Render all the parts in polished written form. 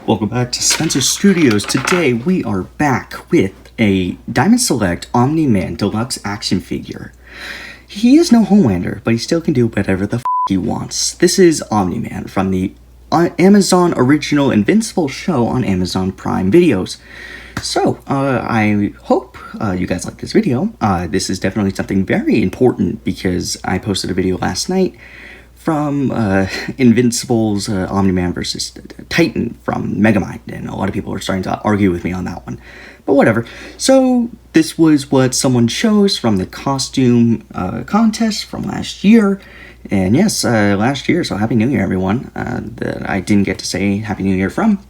Welcome back to Spencer Studios. Today we are back with a Diamond Select Omni Man Deluxe action figure. He is no Homelander, but he still can do whatever the he wants. This is Omni Man from the Amazon original Invincible show on Amazon Prime Videos. So, I hope you guys like this video. This is definitely something very important because I posted a video last night from Invincible's Omni-Man versus Titan from Megamind, and a lot of people are starting to argue with me on that one, but whatever. So this was what someone chose from the costume contest from last year, and yes, last year, so Happy New Year everyone, that I didn't get to say Happy New Year from.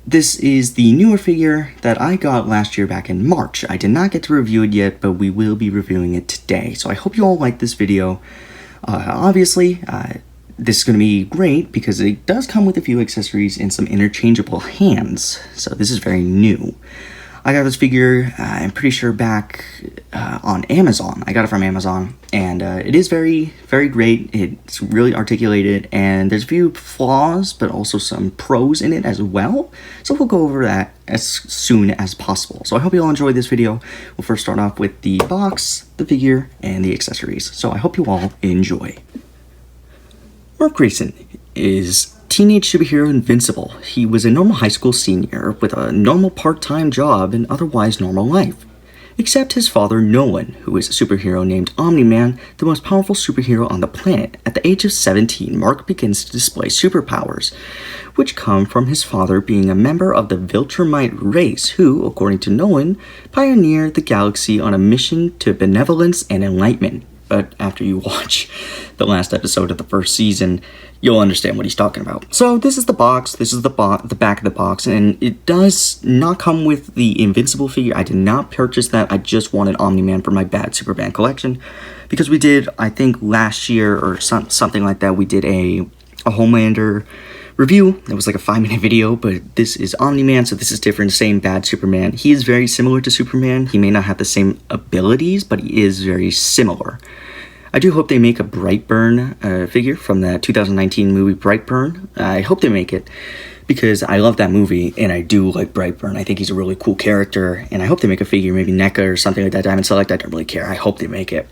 This is the newer figure that I got last year back in March. I did not get to review it yet, but we will be reviewing it today, so I hope you all like this video. Obviously, this is going to be great because it does come with a few accessories and some interchangeable hands, so this is very new. I got this figure, I'm pretty sure back on Amazon. I got it from Amazon, and it is very, very great. It's really articulated, and there's a few flaws, but also some pros in it as well, so we'll go over that as soon as possible. So I hope you all enjoyed this video. We'll first start off with the box, the figure, and the accessories, so I hope you all enjoy. Mark Grayson is teenage superhero Invincible. He was a normal high school senior with a normal part-time job and otherwise normal life. Except his father Nolan, who is a superhero named Omni Man, the most powerful superhero on the planet. At the age of 17, Mark begins to display superpowers, which come from his father being a member of the Viltrumite race who, according to Nolan, pioneered the galaxy on a mission to benevolence and enlightenment. But after you watch the last episode of the first season, you'll understand what he's talking about. So this is the box, this is the back of the box, and it does not come with the Invincible figure. I did not purchase that, I just wanted Omni-Man for my Bad Superman collection, because we did, I think last year or something like that, we did a Homelander review. It was like a 5-minute video, but this is Omni-Man, so this is different, same Bad Superman. He is very similar to Superman. He may not have the same abilities, but he is very similar. I do hope they make a Brightburn figure from the 2019 movie Brightburn. I hope they make it because I love that movie and I do like Brightburn. I think he's a really cool character, and I hope they make a figure, maybe NECA or something like that, Diamond Select. I don't really care. I hope they make it.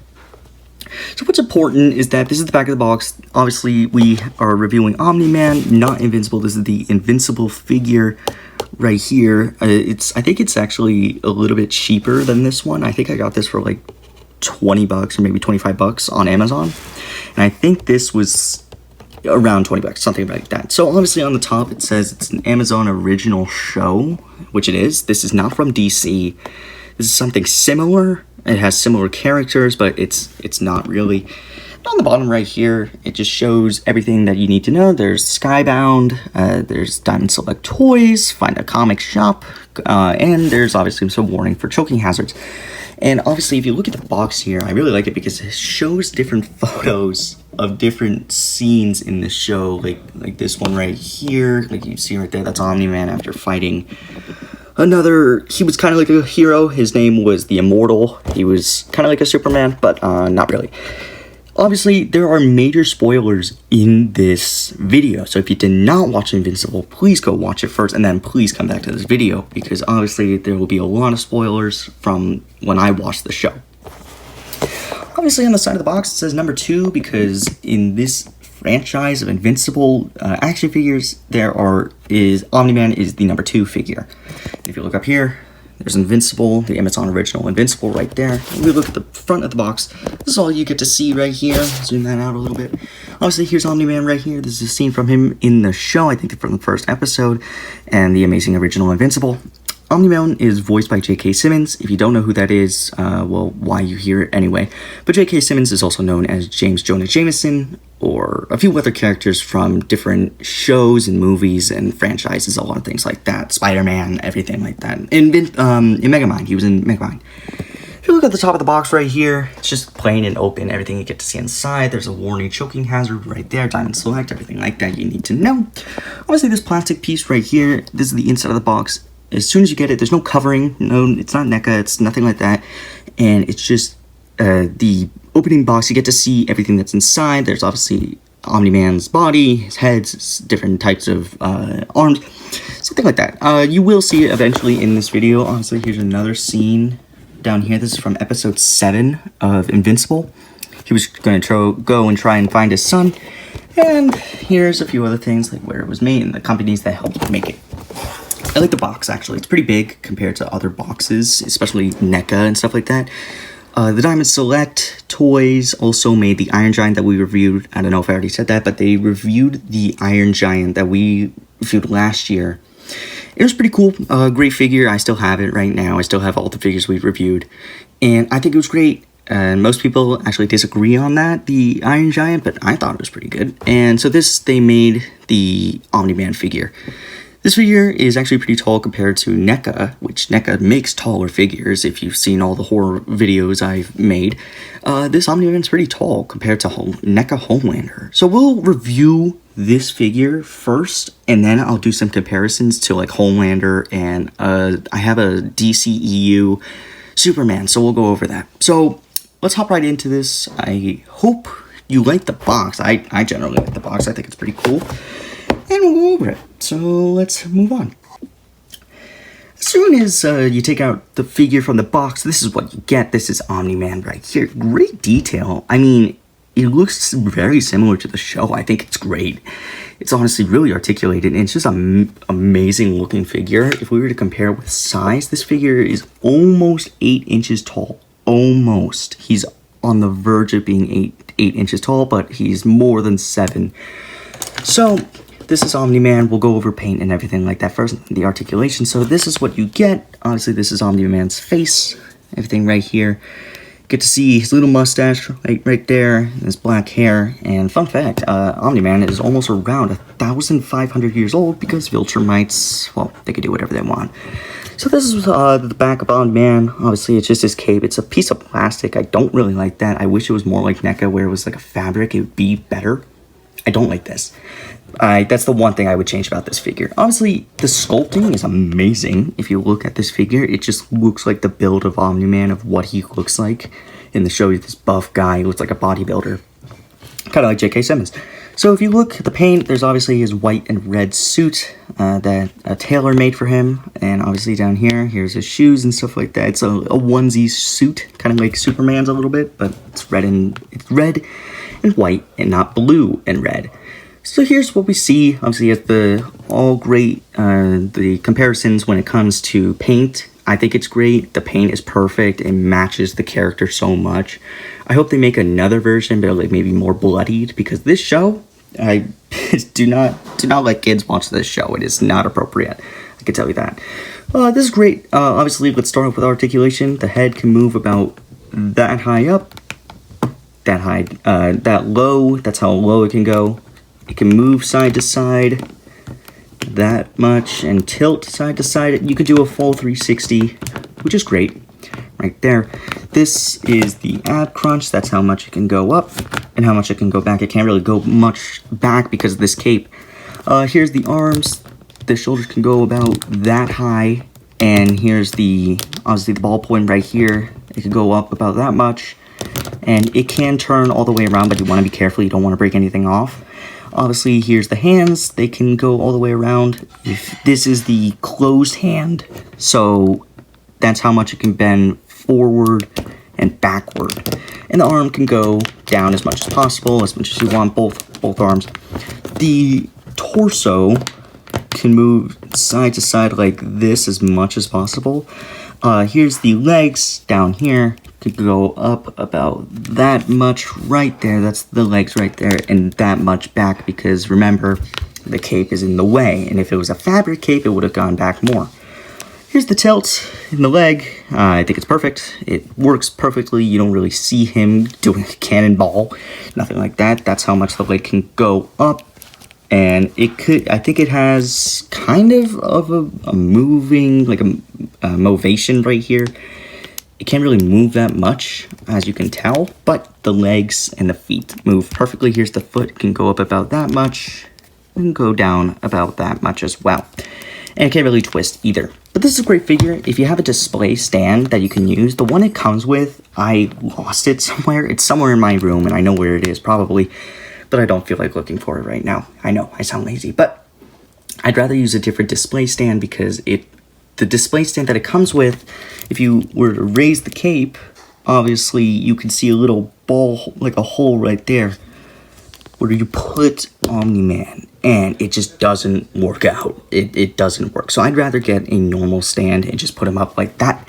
So what's important is that this is the back of the box. Obviously, we are reviewing Omni-Man, not Invincible. This is the Invincible figure right here. I think it's actually a little bit cheaper than this one. I think I got this for like $20 or maybe $25 on Amazon. And I think this was around $20, something like that. So obviously on the top it says it's an Amazon original show, which it is. This is not from DC. This is something similar. It has similar characters, but it's not really. On the bottom right here, it just shows everything that you need to know. There's Skybound, there's Diamond Select Toys, find a comic shop, and there's obviously some warning for choking hazards. And obviously, if you look at the box here, I really like it because it shows different photos of different scenes in the show, like this one right here, like you see right there, that's Omni-Man after fighting another. He was kind of like a hero. His name was the Immortal. He was kind of like a Superman, but not really. Obviously, there are major spoilers in this video, so if you did not watch Invincible, please go watch it first, and then please come back to this video, because obviously there will be a lot of spoilers from when I watched the show. Obviously, on the side of the box, it says number 2, because in this franchise of Invincible action figures, Omni-Man is the number 2 figure. If you look up here, there's Invincible, the Amazon original Invincible right there. We look at the front of the box. This is all you get to see right here. Zoom that out a little bit. Obviously, here's Omni-Man right here. This is a scene from him in the show, I think from the first episode, and the amazing original Invincible. Omni-Man is voiced by J.K. Simmons. If you don't know who that is, well, why you hear it anyway. But J.K. Simmons is also known as James Jonah Jameson, or a few other characters from different shows and movies and franchises, a lot of things like that. Spider-Man, everything like that. In Megamind, he was in Megamind. If you look at the top of the box right here, it's just plain and open, everything you get to see inside. There's a warning choking hazard right there, Diamond Select, everything like that you need to know. Obviously, this plastic piece right here, this is the inside of the box. As soon as you get it, there's no covering, no, it's not NECA, it's nothing like that, and it's just the opening box. You get to see everything that's inside. There's obviously Omni-Man's body, his head, different types of arms. So something like that. You will see it eventually in this video. Honestly, here's another scene down here. This is from episode 7 of Invincible. He was going to go and try and find his son. And here's a few other things, like where it was made and the companies that helped make it. I like the box, actually. It's pretty big compared to other boxes, especially NECA and stuff like that. The Diamond Select Toys also made the Iron Giant that we reviewed. I don't know if I already said that, but they reviewed the Iron Giant that we reviewed last year. It was pretty cool. Great figure. I still have it right now. I still have all the figures we reviewed. And I think it was great. And most people actually disagree on that, the Iron Giant, but I thought it was pretty good. And so they made the Omni Man figure. This figure is actually pretty tall compared to NECA, which NECA makes taller figures. If you've seen all the horror videos I've made, this Omni Man's pretty tall compared to NECA Homelander. So we'll review this figure first, and then I'll do some comparisons to like Homelander, and I have a DCEU Superman, so we'll go over that. So let's hop right into this. I hope you like the box. I generally like the box. I think it's pretty cool. And we'll go over it. So let's move on. As soon as you take out the figure from the box, this is what you get. This is Omni Man right here. Great detail. I mean, it looks very similar to the show. I think it's great. It's honestly really articulated, and it's just an amazing looking figure. If we were to compare with size, this figure is almost 8 inches tall. Almost. He's on the verge of being 8 inches tall, but he's more than 7. So this is Omni Man. We'll go over paint and everything like that first, the articulation. So this is what you get. Obviously, this is Omni Man's face. Everything right here. Get to see his little mustache right there, and his black hair. And fun fact, Omni Man is almost around 1,500 years old because Viltrumites, well, they can do whatever they want. So this is the back of Omni Man. Obviously, it's just his cape. It's a piece of plastic. I don't really like that. I wish it was more like NECA, where it was like a fabric. It would be better. I don't like this. That's the one thing I would change about this figure. Obviously, the sculpting is amazing. If you look at this figure, it just looks like the build of Omni Man, of what he looks like. In the show, this buff guy who looks like a bodybuilder. Kind of like J.K. Simmons. So if you look at the paint, there's obviously his white and red suit that a tailor made for him. And obviously down here, here's his shoes and stuff like that. It's a onesie suit, kind of like Superman's a little bit, but it's red and white and not blue and red. So here's what we see. Obviously, it's the comparisons when it comes to paint. I think it's great. The paint is perfect. It matches the character so much. I hope they make another version, but like maybe more bloodied, because this show, I do not let kids watch this show. It is not appropriate. I can tell you that. This is great. Obviously, let's start off with articulation. The head can move about that high up, that high, that low. That's how low it can go. It can move side to side that much and tilt side to side. You could do a full 360, which is great right there. This is the ab crunch. That's how much it can go up and how much it can go back. It can't really go much back because of this cape. Here's the arms. The shoulders can go about that high. And here's obviously the ball point right here. It can go up about that much. And it can turn all the way around, but you want to be careful. You don't want to break anything off. Obviously, here's the hands. They can go all the way around. This is the closed hand, so that's how much it can bend forward and backward. And the arm can go down as much as possible, as much as you want, both arms. The torso can move side to side like this as much as possible. Here's the legs down here. Could go up about that much right there. That's the legs right there, and that much back, because remember, the cape is in the way, and if it was a fabric cape, it would have gone back more. Here's the tilt in the leg. I think it's perfect. It works perfectly. You don't really see him doing a cannonball, nothing like that. That's how much the leg can go up. And I think it has kind of a moving, like a movation right here. It can't really move that much, as you can tell, but the legs and the feet move perfectly. Here's the foot. It can go up about that much and go down about that much as well. And it can't really twist either. But this is a great figure. If you have a display stand that you can use, the one it comes with, I lost it somewhere. It's somewhere in my room, and I know where it is probably, but I don't feel like looking for it right now. I know, I sound lazy, but I'd rather use a different display stand because the display stand that it comes with, if you were to raise the cape, obviously you can see a little ball, like a hole right there, where you put Omni Man, and it just doesn't work out. It doesn't work. So I'd rather get a normal stand and just put them up like that.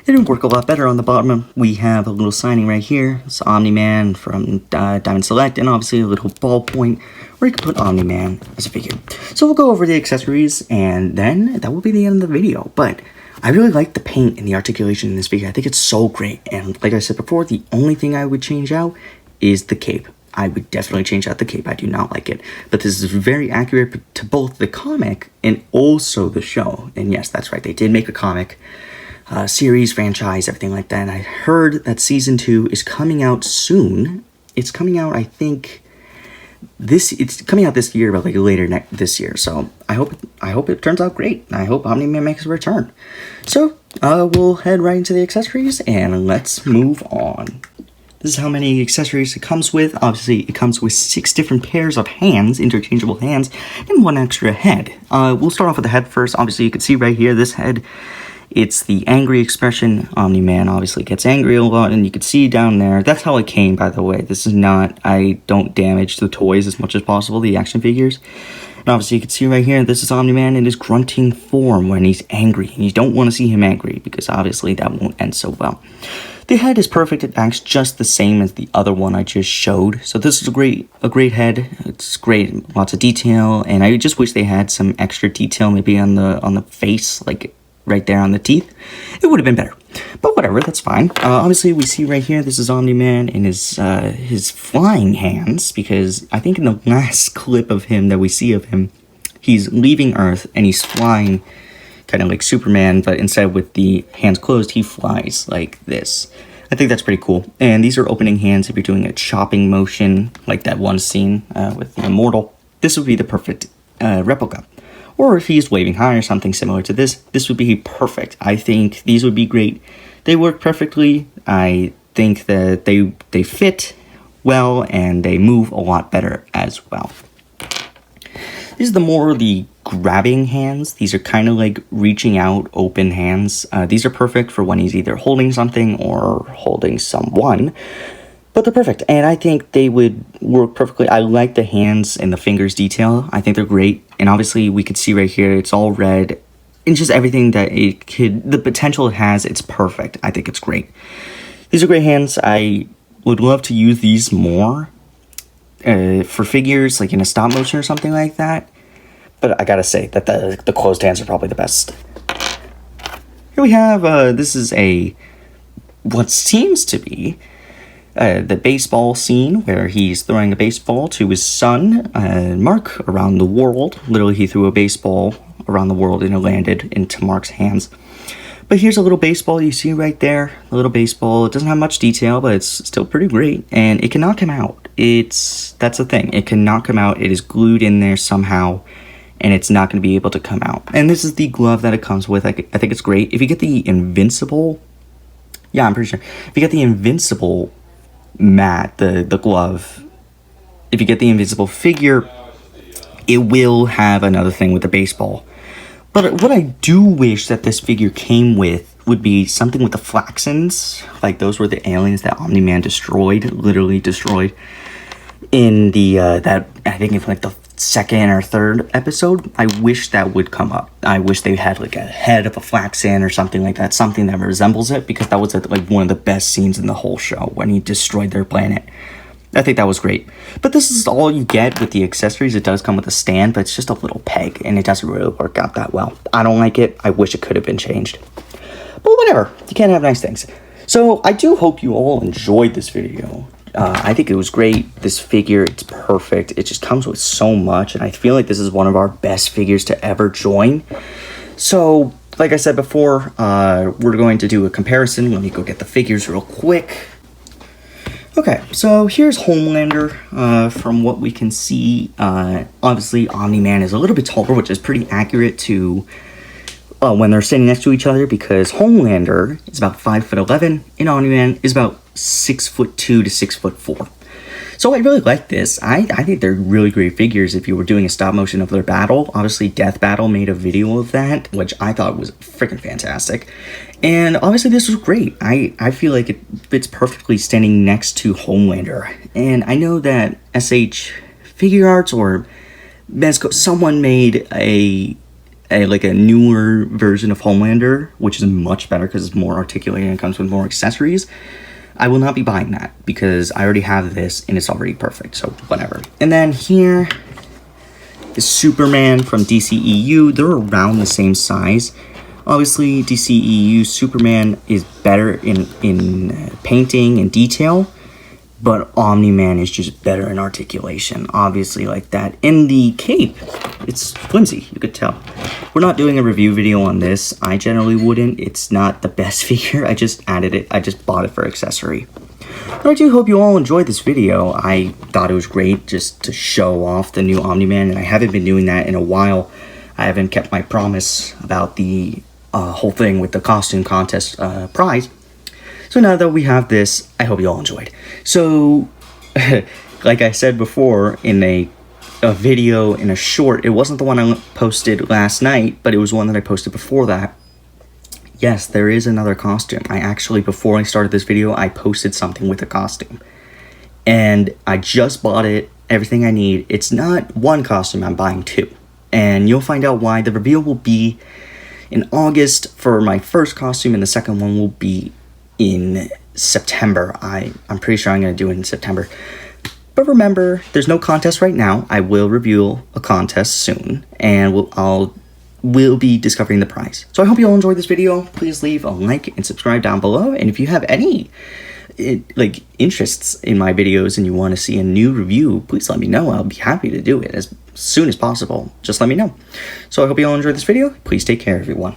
It'll work a lot better. On the bottom, we have a little signing right here. It's Omni Man from Diamond Select, and obviously a little ballpoint where you can put Omni Man as a figure. So we'll go over the accessories, and then that will be the end of the video. But I really like the paint and the articulation in this figure. I think it's so great. And like I said before, the only thing I would change out is the cape. I would definitely change out the cape. I do not like it. But this is very accurate to both the comic and also the show. And yes, that's right. They did make a comic series, franchise, everything like that. And I heard that season 2 is coming out soon. It's coming out, I think, it's coming out this year, but like later this year. So I hope it turns out great. I hope Omni Man makes a return. So we'll head right into the accessories and let's move on. This is how many accessories it comes with. Obviously, it comes with 6 different pairs of hands, interchangeable hands, and 1 extra head. We'll start off with the head first. Obviously, you can see right here, this head, it's the angry expression. Omni Man obviously gets angry a lot, and you can see down there, that's how it came, by the way. This is not, I don't damage the toys as much as possible, the action figures. And obviously, you can see right here, this is Omni Man in his grunting form when he's angry. And you don't want to see him angry, because obviously that won't end so well. The head is perfect. It acts just the same as the other one I just showed. So this is a great head. It's great, lots of detail, and I just wish they had some extra detail, maybe on the face, like right there on the teeth. It would have been better, but whatever, that's fine. Obviously, we see right here, this is Omni Man in his flying hands, because I think in the last clip of him that we see of him, he's leaving Earth and he's flying, kind of like Superman, but instead with the hands closed, he flies like this. I think that's pretty cool. And these are opening hands if you're doing a chopping motion, like that one scene with the Immortal. This would be the perfect replica. Or if he's waving high or something similar to this, this would be perfect. I think these would be great. They work perfectly. I think that they fit well and they move a lot better as well. These are the grabbing hands. These are kind of like reaching out, open hands. These are perfect for when he's either holding something or holding someone. But they're perfect, and I think they would work perfectly. I like the hands and the fingers detail. I think they're great, and obviously we could see right here, it's all red, and just everything that it could, the potential it has, it's perfect. I think it's great. These are great hands. I would love to use these more for figures, like in a stop motion or something like that. But I gotta say that the closed hands are probably the best. Here we have, this is what seems to be the baseball scene where he's throwing a baseball to his son, Mark, around the world. Literally, he threw a baseball around the world and it landed into Mark's hands. But here's a little baseball you see right there. A little baseball. It doesn't have much detail, but it's still pretty great. And it cannot come out. That's the thing. It cannot come out. It is glued in there somehow, and it's not going to be able to come out. And this is the glove that it comes with. I think it's great. If you get the Invincible, yeah, I'm pretty sure. If you get the Invincible mat, the glove, if you get the Invincible figure, it will have another thing with the baseball. But what I do wish that this figure came with would be something with the Flaxens. Like, those were the aliens that Omni Man destroyed, literally destroyed, in the, that, I think it's like the second or third episode. I wish that would come up. I wish they had like a head of a Flaxen or something like that, something that resembles it, because that was like one of the best scenes in the whole show when he destroyed their planet. I think that was great. But this is all you get with the accessories. It does come with a stand, but it's just a little peg, and it doesn't really work out that well. I don't like it. I wish it could have been changed. But whatever. You can't have nice things. So I do hope you all enjoyed this video. I think it was great. This figure, it's perfect. It just comes with so much, and I feel like this is one of our best figures to ever join. So, like I said before, we're going to do a comparison. Let me go get the figures real quick. Okay, so here's Homelander. From what we can see, obviously Omni Man is a little bit taller, which is pretty accurate to when they're standing next to each other, because Homelander is about 5'11", and Omni Man is about 6'2" to 6'4". So I really like this. I think they're really great figures if you were doing a stop motion of their battle. Obviously, Death Battle made a video of that, which I thought was freaking fantastic. And obviously this was great. I feel like it fits perfectly standing next to Homelander. And I know that SH Figure Arts or Mezco, someone made a newer version of Homelander, which is much better because it's more articulated and comes with more accessories. I will not be buying that because I already have this and it's already perfect, so whatever. And then here is Superman from DCEU. They're around the same size. Obviously, DCEU Superman is better in painting and detail, but Omni Man is just better in articulation, obviously, like that. In the cape, it's flimsy, you could tell. We're not doing a review video on this. I generally wouldn't. It's not the best figure. I just added it. I just bought it for accessory. But I do hope you all enjoyed this video. I thought it was great just to show off the new Omni Man, and I haven't been doing that in a while. I haven't kept my promise about the whole thing with the costume contest prize. So now that we have this, I hope you all enjoyed. So, like I said before in a video, in a short, it wasn't the one I posted last night, but it was one that I posted before that. Yes, there is another costume. I actually, before I started this video, I posted something with a costume. And I just bought it, everything I need. It's not one costume, I'm buying two. And you'll find out why. The reveal will be in August for my first costume, and the second one will be in September. I'm pretty sure I'm going to do it in September. But remember, there's no contest right now. I will reveal a contest soon, and we'll be discovering the prize. So I hope you all enjoyed this video. Please leave a like and subscribe down below. And if you have any interests in my videos and you want to see a new review, please let me know. I'll be happy to do it as soon as possible. Just let me know. So I hope you all enjoyed this video. Please take care, everyone.